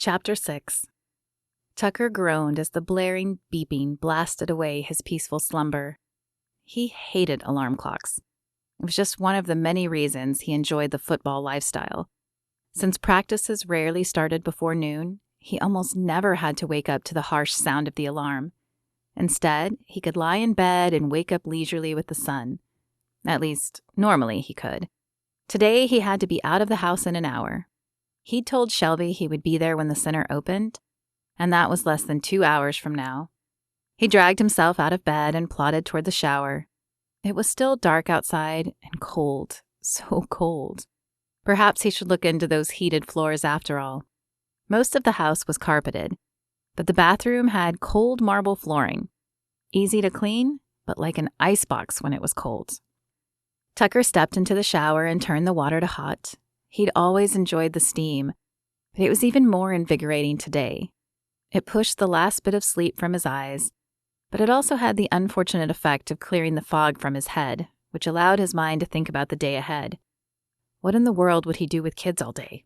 Chapter 6. Tucker groaned as the blaring beeping blasted away his peaceful slumber. He hated alarm clocks. It was just one of the many reasons he enjoyed the football lifestyle. Since practices rarely started before noon, he almost never had to wake up to the harsh sound of the alarm. Instead, he could lie in bed and wake up leisurely with the sun. At least, normally he could. Today, he had to be out of the house in an hour. He'd told Shelby he would be there when the center opened, and that was less than 2 hours from now. He dragged himself out of bed and plodded toward the shower. It was still dark outside and cold, so cold. Perhaps he should look into those heated floors after all. Most of the house was carpeted, but the bathroom had cold marble flooring. Easy to clean, but like an icebox when it was cold. Tucker stepped into the shower and turned the water to hot. He'd always enjoyed the steam, but it was even more invigorating today. It pushed the last bit of sleep from his eyes, but it also had the unfortunate effect of clearing the fog from his head, which allowed his mind to think about the day ahead. What in the world would he do with kids all day?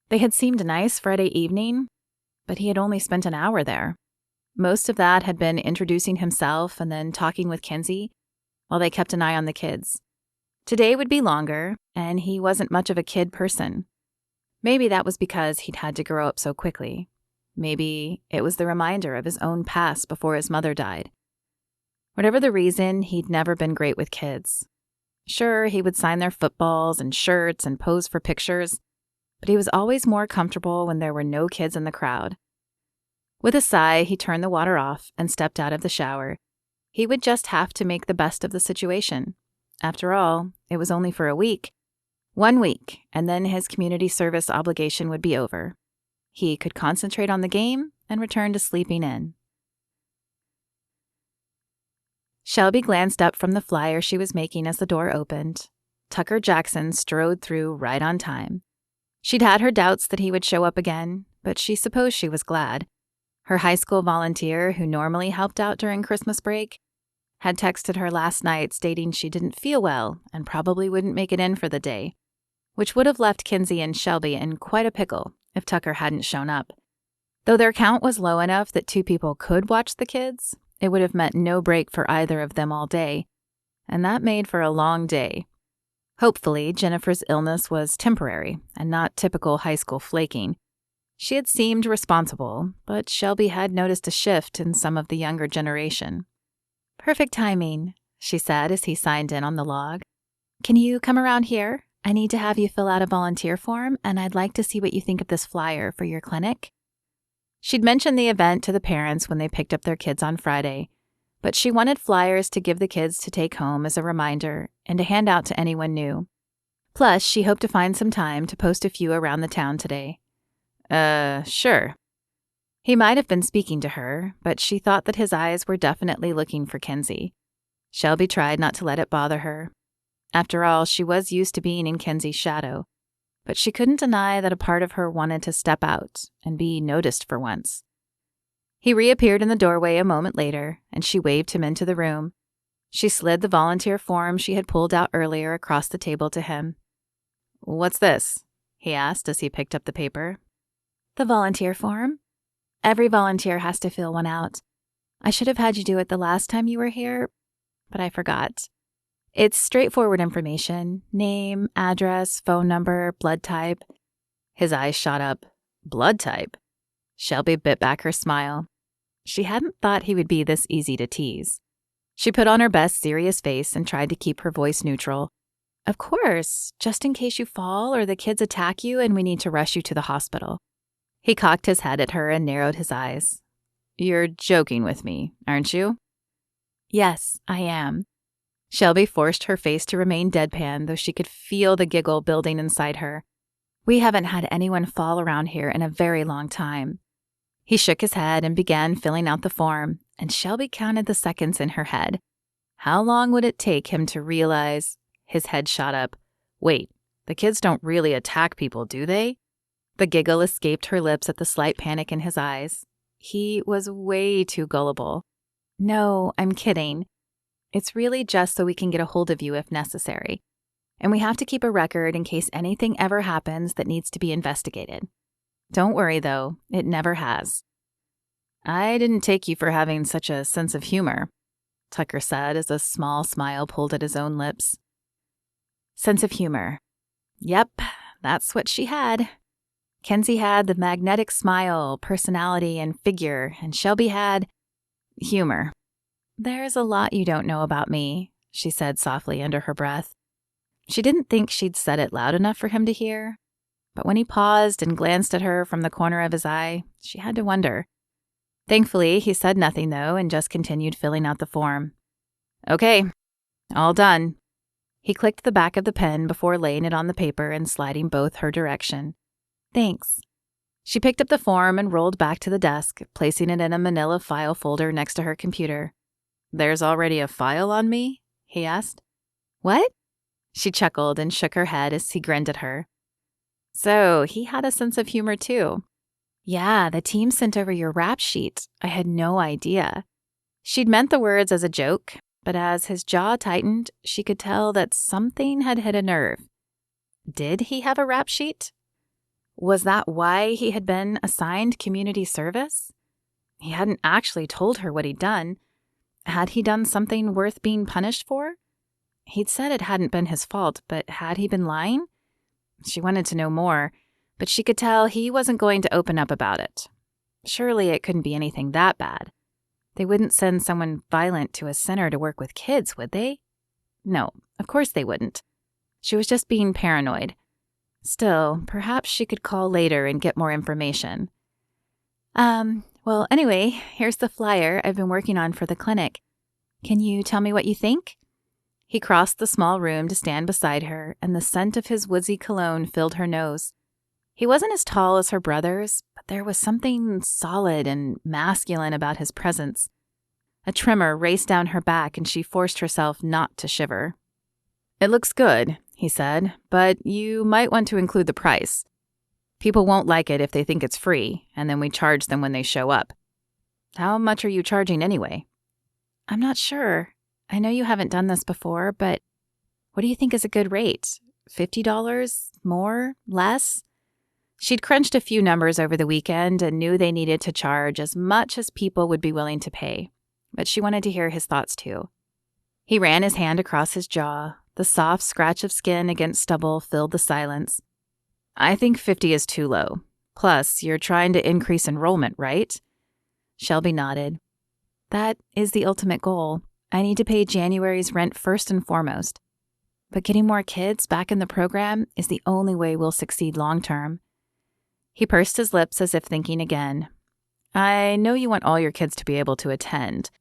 They had seemed nice Friday evening, but he had only spent an hour there. Most of that had been introducing himself and then talking with Kinsey, while they kept an eye on the kids. Today would be longer, and he wasn't much of a kid person. Maybe that was because he'd had to grow up so quickly. Maybe it was the reminder of his own past before his mother died. Whatever the reason, he'd never been great with kids. Sure, he would sign their footballs and shirts and pose for pictures, but he was always more comfortable when there were no kids in the crowd. With a sigh, he turned the water off and stepped out of the shower. He would just have to make the best of the situation. After all, it was only for a week. 1 week, and then his community service obligation would be over. He could concentrate on the game and return to sleeping in. Shelby glanced up from the flyer she was making as the door opened. Tucker Jackson strode through right on time. She'd had her doubts that he would show up again, but she supposed she was glad. Her high school volunteer, who normally helped out during Christmas break, had texted her last night stating she didn't feel well and probably wouldn't make it in for the day, which would have left Kinsey and Shelby in quite a pickle if Tucker hadn't shown up. Though their count was low enough that 2 people could watch the kids, it would have meant no break for either of them all day, and that made for a long day. Hopefully, Jennifer's illness was temporary and not typical high school flaking. She had seemed responsible, but Shelby had noticed a shift in some of the younger generation. "Perfect timing," she said as he signed in on the log. "Can you come around here? I need to have you fill out a volunteer form, and I'd like to see what you think of this flyer for your clinic." She'd mentioned the event to the parents when they picked up their kids on Friday, but she wanted flyers to give the kids to take home as a reminder and to hand out to anyone new. Plus, she hoped to find some time to post a few around the town today. Sure. He might have been speaking to her, but she thought that his eyes were definitely looking for Kinsey. Shelby tried not to let it bother her. After all, she was used to being in Kinsey's shadow, but she couldn't deny that a part of her wanted to step out and be noticed for once. He reappeared in the doorway a moment later, and she waved him into the room. She slid the volunteer form she had pulled out earlier across the table to him. "What's this?" he asked as he picked up the paper. "The volunteer form. Every volunteer has to fill one out. I should have had you do it the last time you were here, but I forgot. It's straightforward information: name, address, phone number, blood type." His eyes shot up. Blood type? Shelby bit back her smile. She hadn't thought he would be this easy to tease. She put on her best serious face and tried to keep her voice neutral. "Of course, just in case you fall or the kids attack you and we need to rush you to the hospital." He cocked his head at her and narrowed his eyes. "You're joking with me, aren't you?" "Yes, I am." Shelby forced her face to remain deadpan, though she could feel the giggle building inside her. "We haven't had anyone fall around here in a very long time." He shook his head and began filling out the form, and Shelby counted the seconds in her head. How long would it take him to realize? His head shot up. Wait, the kids don't really attack people, do they? The giggle escaped her lips at the slight panic in his eyes. He was way too gullible. "No, I'm kidding. It's really just so we can get a hold of you if necessary. And we have to keep a record in case anything ever happens that needs to be investigated." Don't worry, though. It never has. I didn't take you for having such a sense of humor, Tucker said as a small smile pulled at his own lips. Sense of humor. Yep, that's what she had. Kenzie had the magnetic smile, personality, and figure, and Shelby had humor. There's a lot you don't know about me, she said softly under her breath. She didn't think she'd said it loud enough for him to hear, but when he paused and glanced at her from the corner of his eye, she had to wonder. Thankfully, he said nothing, though, and just continued filling out the form. Okay, all done. He clicked the back of the pen before laying it on the paper and sliding both her direction. Thanks. She picked up the form and rolled back to the desk, placing it in a manila file folder next to her computer. There's already a file on me? He asked. What? She chuckled and shook her head as he grinned at her. So, he had a sense of humor, too. Yeah, the team sent over your rap sheet. I had no idea. She'd meant the words as a joke, but as his jaw tightened, she could tell that something had hit a nerve. Did he have a rap sheet? Was that why he had been assigned community service? He hadn't actually told her what he'd done. Had he done something worth being punished for? He'd said it hadn't been his fault, but had he been lying? She wanted to know more, but she could tell he wasn't going to open up about it. Surely it couldn't be anything that bad. They wouldn't send someone violent to a center to work with kids, would they? No, of course they wouldn't. She was just being paranoid. Still, perhaps she could call later and get more information. Well, anyway, here's the flyer I've been working on for the clinic. Can you tell me what you think? He crossed the small room to stand beside her, and the scent of his woodsy cologne filled her nose. He wasn't as tall as her brothers, but there was something solid and masculine about his presence. A tremor raced down her back, and she forced herself not to shiver. It looks good, he said, but you might want to include the price. People won't like it if they think it's free, and then we charge them when they show up. How much are you charging anyway? I'm not sure. I know you haven't done this before, but what do you think is a good rate? $50? More? Less? She'd crunched a few numbers over the weekend and knew they needed to charge as much as people would be willing to pay, but she wanted to hear his thoughts too. He ran his hand across his jaw. The soft scratch of skin against stubble filled the silence. I think 50 is too low. Plus, you're trying to increase enrollment, right? Shelby nodded. That is the ultimate goal. I need to pay January's rent first and foremost. But getting more kids back in the program is the only way we'll succeed long term. He pursed his lips as if thinking again. I know you want all your kids to be able to attend.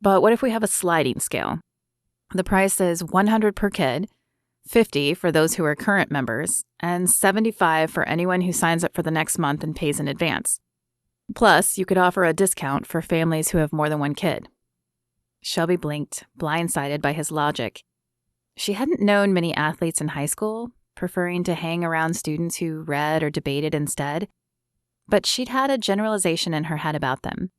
But what if we have a sliding scale? The price is $100 per kid, $50 for those who are current members, and $75 for anyone who signs up for the next month and pays in advance. Plus, you could offer a discount for families who have more than one kid. Shelby blinked, blindsided by his logic. She hadn't known many athletes in high school, preferring to hang around students who read or debated instead, but she'd had a generalization in her head about them.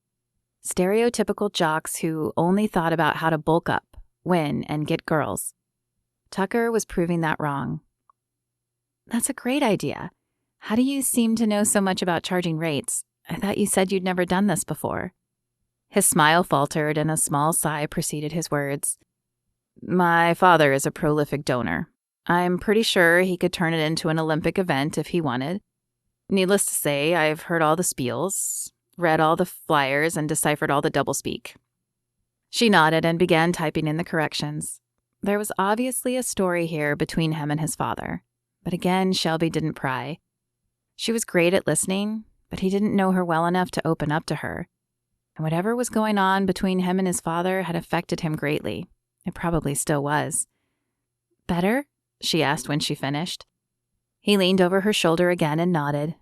Stereotypical jocks who only thought about how to bulk up, win, and get girls. Tucker was proving that wrong. That's a great idea. How do you seem to know so much about charging rates? I thought you said you'd never done this before. His smile faltered and a small sigh preceded his words. My father is a prolific donor. I'm pretty sure he could turn it into an Olympic event if he wanted. Needless to say, I've heard all the spiels, read all the flyers, and deciphered all the doublespeak. She nodded and began typing in the corrections. There was obviously a story here between him and his father. But again, Shelby didn't pry. She was great at listening, but he didn't know her well enough to open up to her. And whatever was going on between him and his father had affected him greatly. It probably still was. Better? She asked when she finished. He leaned over her shoulder again and nodded.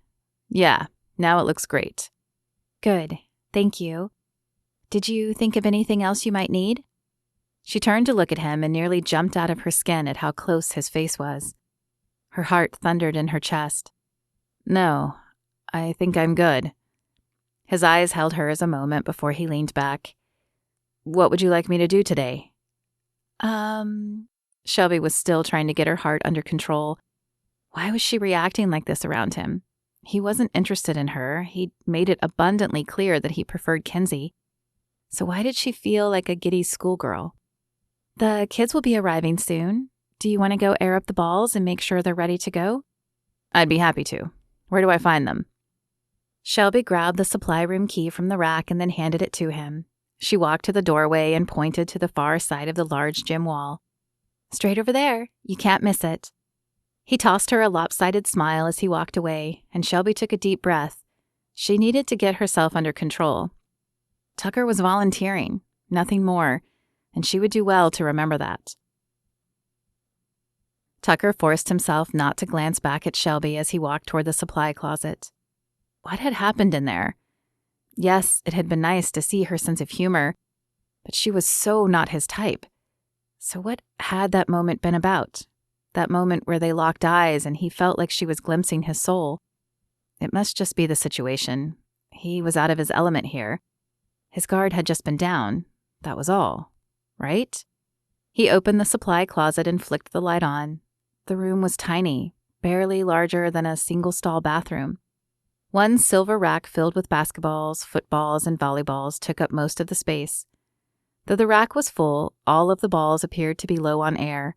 Yeah, now it looks great. Good. Thank you. Did you think of anything else you might need? She turned to look at him and nearly jumped out of her skin at how close his face was. Her heart thundered in her chest. No, I think I'm good. His eyes held hers a moment before he leaned back. What would you like me to do today? Shelby was still trying to get her heart under control. Why was she reacting like this around him? He wasn't interested in her. He'd made it abundantly clear that he preferred Kenzie. So why did she feel like a giddy schoolgirl? The kids will be arriving soon. Do you want to go air up the balls and make sure they're ready to go? I'd be happy to. Where do I find them? Shelby grabbed the supply room key from the rack and then handed it to him. She walked to the doorway and pointed to the far side of the large gym wall. Straight over there. You can't miss it. He tossed her a lopsided smile as he walked away, and Shelby took a deep breath. She needed to get herself under control. Tucker was volunteering, nothing more, and she would do well to remember that. Tucker forced himself not to glance back at Shelby as he walked toward the supply closet. What had happened in there? Yes, it had been nice to see her sense of humor, but she was so not his type. So what had that moment been about? That moment where they locked eyes and he felt like she was glimpsing his soul. It must just be the situation. He was out of his element here. His guard had just been down. That was all, right? He opened the supply closet and flicked the light on. The room was tiny, barely larger than a single-stall bathroom. One silver rack filled with basketballs, footballs, and volleyballs took up most of the space. Though the rack was full, all of the balls appeared to be low on air.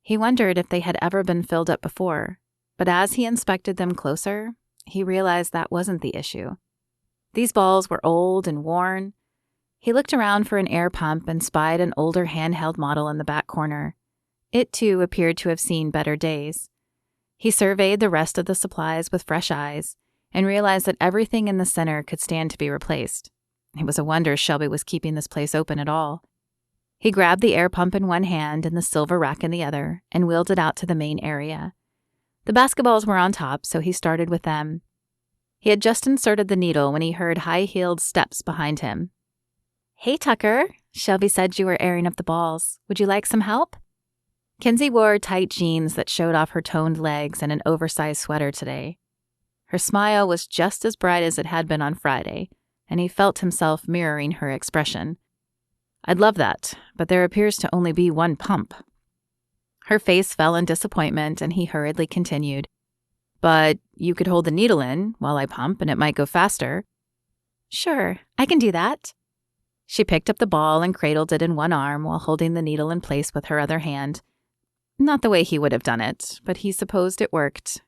He wondered if they had ever been filled up before, but as he inspected them closer, he realized that wasn't the issue. These balls were old and worn. He looked around for an air pump and spied an older handheld model in the back corner. It, too, appeared to have seen better days. He surveyed the rest of the supplies with fresh eyes and realized that everything in the center could stand to be replaced. It was a wonder Shelby was keeping this place open at all. He grabbed the air pump in one hand and the silver rack in the other and wheeled it out to the main area. The basketballs were on top, so he started with them. He had just inserted the needle when he heard high-heeled steps behind him. Hey, Tucker. Shelby said you were airing up the balls. Would you like some help? Kenzie wore tight jeans that showed off her toned legs and an oversized sweater today. Her smile was just as bright as it had been on Friday, and he felt himself mirroring her expression. I'd love that, but there appears to only be one pump. Her face fell in disappointment, and he hurriedly continued. But you could hold the needle in while I pump, and it might go faster. Sure, I can do that. She picked up the ball and cradled it in one arm while holding the needle in place with her other hand. Not the way he would have done it, but he supposed it worked.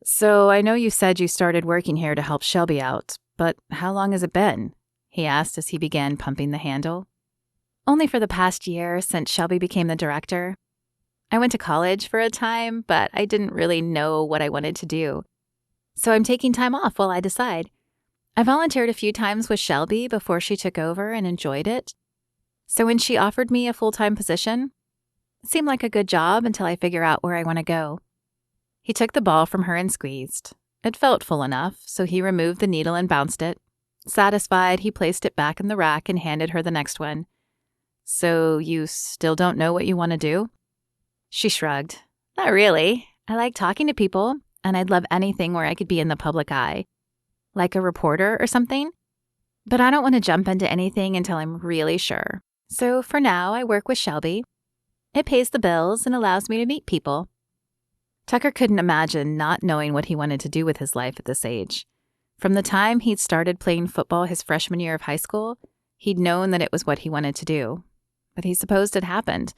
So I know you said you started working here to help Shelby out, but how long has it been? He asked as he began pumping the handle. Only for the past year, since Shelby became the director. I went to college for a time, but I didn't really know what I wanted to do. So I'm taking time off while I decide. I volunteered a few times with Shelby before she took over and enjoyed it. So when she offered me a full-time position, it seemed like a good job until I figure out where I want to go. He took the ball from her and squeezed. It felt full enough, so he removed the needle and bounced it. Satisfied, he placed it back in the rack and handed her the next one. So you still don't know what you want to do? She shrugged. Not really. I like talking to people, and I'd love anything where I could be in the public eye. Like a reporter or something. But I don't want to jump into anything until I'm really sure. So for now, I work with Shelby. It pays the bills and allows me to meet people. Tucker couldn't imagine not knowing what he wanted to do with his life at this age. From the time he'd started playing football his freshman year of high school, he'd known that it was what he wanted to do. But he supposed it happened.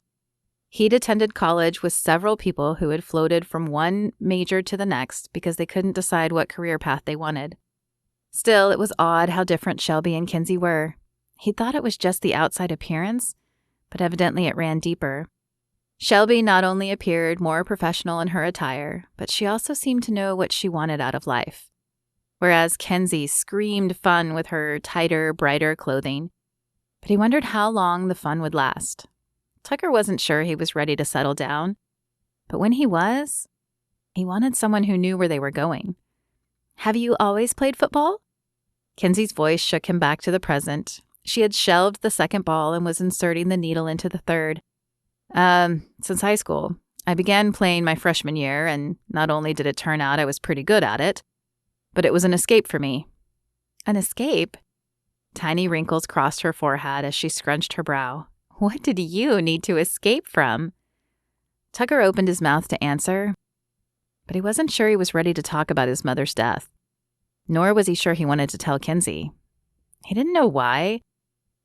He'd attended college with several people who had floated from one major to the next because they couldn't decide what career path they wanted. Still, it was odd how different Shelby and Kenzie were. He thought it was just the outside appearance, but evidently it ran deeper. Shelby not only appeared more professional in her attire, but she also seemed to know what she wanted out of life. Whereas Kenzie screamed fun with her tighter, brighter clothing. But he wondered how long the fun would last. Tucker wasn't sure he was ready to settle down. But when he was, he wanted someone who knew where they were going. Have you always played football? Kenzie's voice shook him back to the present. She had shelved the second ball and was inserting the needle into the third. Since high school. I began playing my freshman year, and not only did it turn out I was pretty good at it, but it was an escape for me. An escape? Tiny wrinkles crossed her forehead as she scrunched her brow. What did you need to escape from? Tucker opened his mouth to answer, but he wasn't sure he was ready to talk about his mother's death. Nor was he sure he wanted to tell Kinsey. He didn't know why,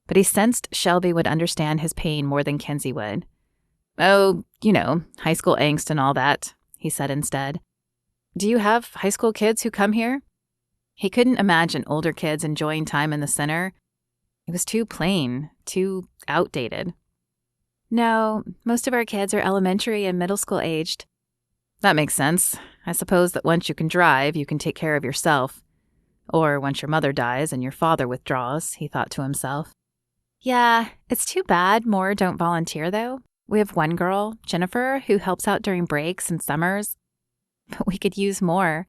but he sensed Shelby would understand his pain more than Kinsey would. "Oh, high school angst and all that," he said instead. "Do you have high school kids who come here?" He couldn't imagine older kids enjoying time in the center. It was too plain, too outdated. "No, most of our kids are elementary and middle school aged." "That makes sense. I suppose that once you can drive, you can take care of yourself. Or once your mother dies and your father withdraws," he thought to himself. "Yeah, it's too bad more don't volunteer, though. We have one girl, Jennifer, who helps out during breaks and summers. But we could use more.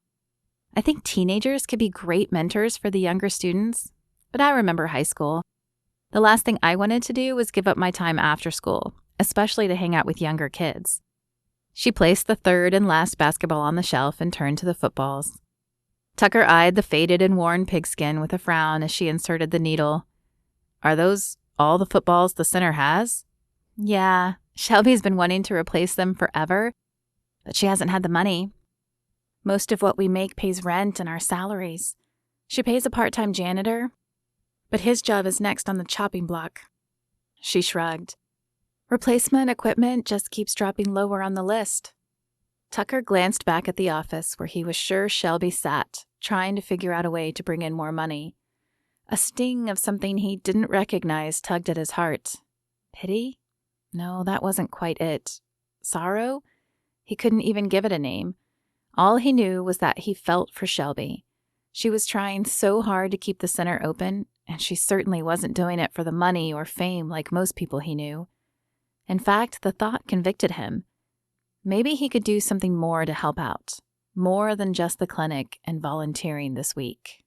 I think teenagers could be great mentors for the younger students. But I remember high school. The last thing I wanted to do was give up my time after school, especially to hang out with younger kids." She placed the third and last basketball on the shelf and turned to the footballs. Tucker eyed the faded and worn pigskin with a frown as she inserted the needle. "Are those all the footballs the center has?" "Yeah, Shelby's been wanting to replace them forever, but she hasn't had the money. Most of what we make pays rent and our salaries. She pays a part-time janitor, but his job is next on the chopping block." She shrugged. "Replacement equipment just keeps dropping lower on the list." Tucker glanced back at the office where he was sure Shelby sat, trying to figure out a way to bring in more money. A sting of something he didn't recognize tugged at his heart. Pity? No, that wasn't quite it. Sorrow? He couldn't even give it a name. All he knew was that he felt for Shelby. She was trying so hard to keep the center open, and she certainly wasn't doing it for the money or fame like most people he knew. In fact, the thought convicted him. Maybe he could do something more to help out, more than just the clinic and volunteering this week.